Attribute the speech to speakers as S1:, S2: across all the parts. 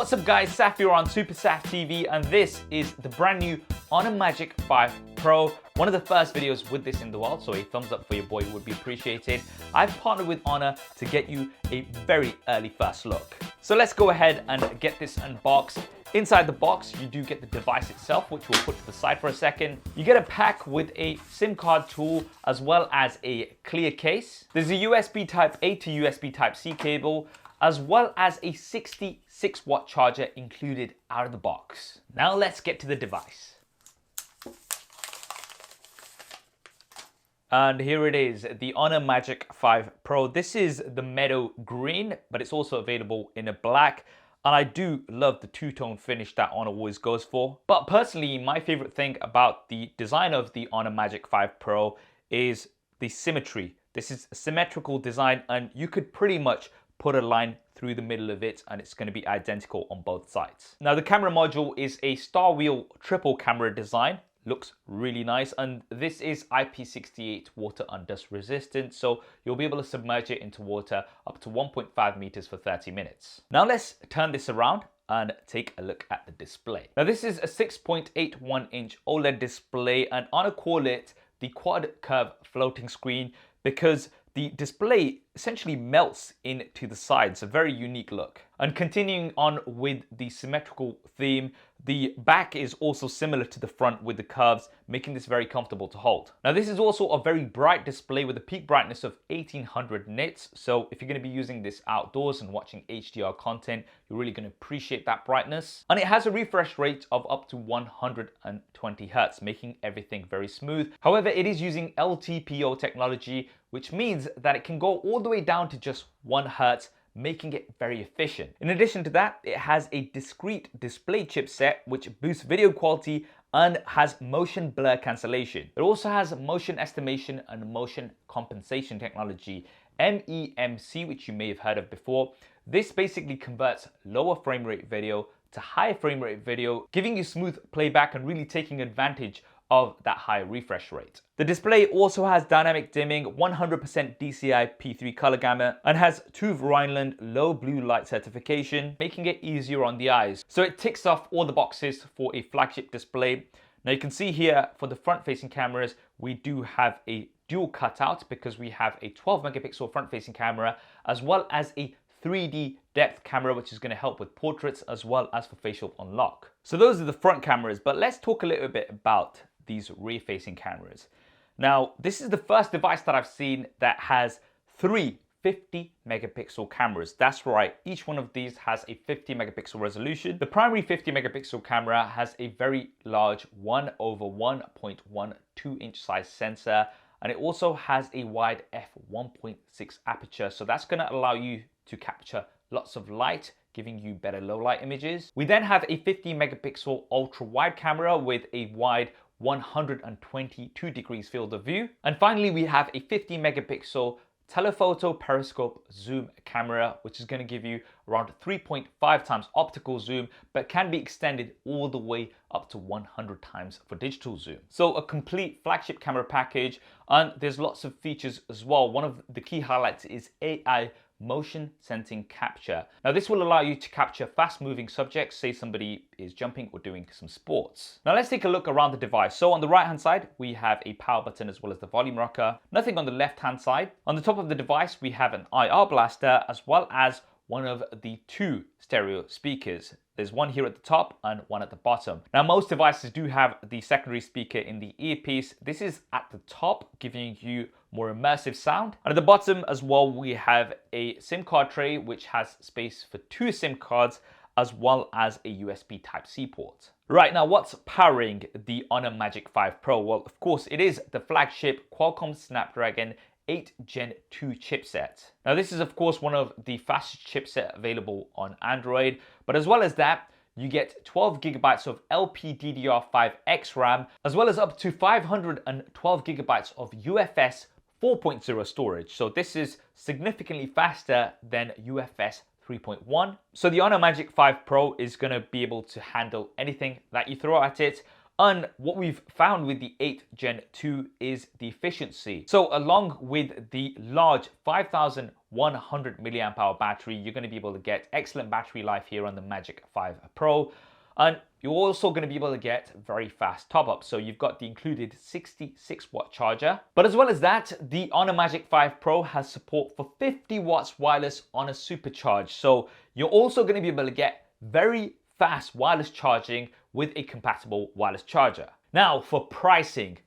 S1: What's up guys, Saf here on SuperSaf TV, and this is the brand new Honor Magic 5 Pro. One of the first videos with this in the world, so a thumbs up for your boy would be appreciated. I've partnered with Honor to get you a very early first look. So let's go ahead and get this unboxed. Inside the box, you do get the device itself, which we'll put to the side for a second. You get a pack with a SIM card tool, as well as a clear case. There's a USB Type A to USB Type C cable, as well as a 66-watt charger included out of the box. Now let's get to the device. And here it is, the Honor Magic 5 Pro. This is the Meadow Green, but it's also available in a black. And I do love the two-tone finish that Honor always goes for. But personally, my favorite thing about the design of the Honor Magic 5 Pro is the symmetry. This is a symmetrical design, and you could pretty much put a line through the middle of it and it's going to be identical on both sides. Now the camera module is a Star Wheel triple camera design. Looks really nice, and this is IP68 water and dust resistant, so you'll be able to submerge it into water up to 1.5 meters for 30 minutes. Now let's turn this around and take a look at the display. Now this is a 6.81 inch OLED display, and I call it the quad curve floating screen because the display essentially melts into the sides, a very unique look. And continuing on with the symmetrical theme, the back is also similar to the front with the curves, making this very comfortable to hold. Now this is also a very bright display with a peak brightness of 1800 nits. So if you're going to be using this outdoors and watching HDR content, you're really going to appreciate that brightness. And it has a refresh rate of up to 120 Hertz, making everything very smooth. However, it is using LTPO technology, which means that it can go all the way down to just 1 Hertz, making it very efficient. In addition to that, it has a discrete display chipset which boosts video quality and has motion blur cancellation. It also has motion estimation and motion compensation technology, MEMC, which you may have heard of before. This basically converts lower frame rate video to higher frame rate video, giving you smooth playback and really taking advantage of that higher refresh rate. The display also has dynamic dimming, 100% DCI P3 color gamut, and has TÜV Rheinland low blue light certification, making it easier on the eyes. So it ticks off all the boxes for a flagship display. Now you can see here for the front facing cameras, we do have a dual cutout because we have a 12 megapixel front facing camera, as well as a 3D depth camera, which is going to help with portraits as well as for facial unlock. So those are the front cameras, but let's talk a little bit about these rear facing cameras. Now, this is the first device that I've seen that has 3 50 megapixel cameras. That's right, each one of these has a 50 megapixel resolution. The primary 50 megapixel camera has a very large 1/1.12 inch size sensor, and it also has a wide f1.6 aperture, so that's going to allow you to capture lots of light, giving you better low light images. We then have a 50 megapixel ultra wide camera with a wide 122 degrees field of view. And finally, we have a 50 megapixel telephoto periscope zoom camera, which is going to give you around 3.5 times optical zoom, but can be extended all the way up to 100 times for digital zoom. So a complete flagship camera package, and there's lots of features as well. One of the key highlights is AI motion sensing capture. Now this will allow you to capture fast moving subjects, say somebody is jumping or doing some sports. Now let's take a look around the device. So on the right hand side, we have a power button as well as the volume rocker. Nothing on the left hand side. On the top of the device, we have an IR blaster as well as one of the 2 stereo speakers. There's one here at the top and one at the bottom. Now most devices do have the secondary speaker in the earpiece. This is at the top, giving you more immersive sound. And at the bottom as well, we have a SIM card tray, which has space for 2 SIM cards, as well as a USB Type-C port. Right, now what's powering the Honor Magic 5 Pro? Well, of course, it is the flagship Qualcomm Snapdragon 8 Gen 2 chipset. Now this is of course one of the fastest chipset available on Android, but as well as that, you get 12 gigabytes of LPDDR5X RAM, as well as up to 512 gigabytes of UFS 4.0 storage. So this is significantly faster than UFS 3.1. So the Honor Magic 5 Pro is going to be able to handle anything that you throw at it. And what we've found with the 8 Gen 2 is the efficiency. So along with the large 5100 milliamp hour battery, you're going to be able to get excellent battery life here on the Magic 5 Pro. And you're also going to be able to get very fast top-up. So you've got the included 66-watt charger. But as well as that, the Honor Magic 5 Pro has support for 50 watts wireless on a SuperCharge. So you're also going to be able to get very fast wireless charging with a compatible wireless charger. Now for pricing,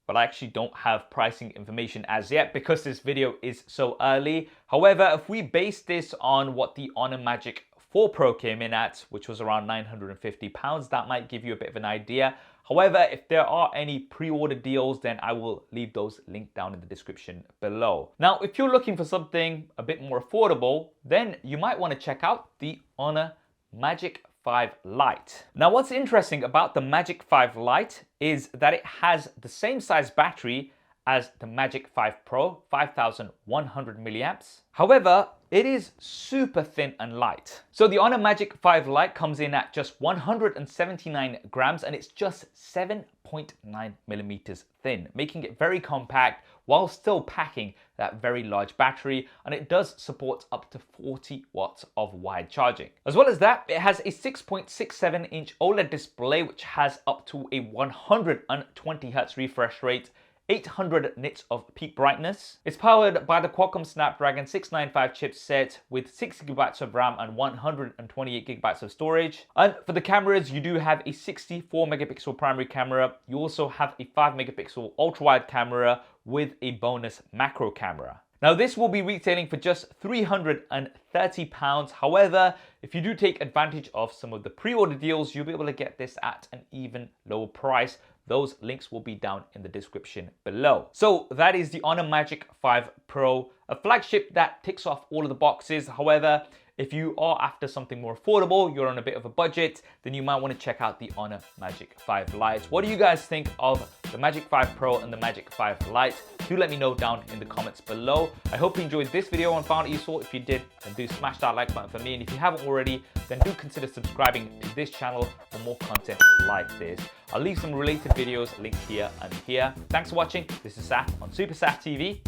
S1: but I actually don't have pricing information as yet because this video is so early. However, if we base this on what the Honor Magic 4 Pro came in at, which was around £950, that might give you a bit of an idea. However, if there are any pre-order deals, then I will leave those linked down in the description below. Now, if you're looking for something a bit more affordable, then you might want to check out the Honor Magic 5 Lite. Now, what's interesting about the Magic 5 Lite is that it has the same size battery as the Magic 5 Pro, 5100 milliamps. However, it is super thin and light. So the Honor Magic 5 Lite comes in at just 179 grams and it's just 7.9 millimeters thin, making it very compact while still packing that very large battery, and it does support up to 40 watts of wide charging. As well as that, it has a 6.67-inch OLED display which has up to a 120 Hz refresh rate, 800 nits of peak brightness. It's powered by the Qualcomm Snapdragon 695 chipset with 6GB of RAM and 128GB of storage. And for the cameras, you do have a 64 megapixel primary camera. You also have a 5 megapixel ultra wide camera with a bonus macro camera. Now this will be retailing for just £330. However, if you do take advantage of some of the pre-order deals, you'll be able to get this at an even lower price. Those links will be down in the description below. So that is the Honor Magic 5 Pro, a flagship that ticks off all of the boxes. However, if you are after something more affordable, you're on a bit of a budget, then you might want to check out the Honor Magic 5 Lite. What do you guys think of the Magic 5 Pro and the Magic 5 Lite? Do let me know down in the comments below. I hope you enjoyed this video and found it useful. If you did, then do smash that like button for me. And if you haven't already, then do consider subscribing to this channel for more content like this. I'll leave some related videos linked here and here. Thanks for watching. This is Saf on SuperSaf TV.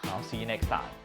S1: I'll see you next time.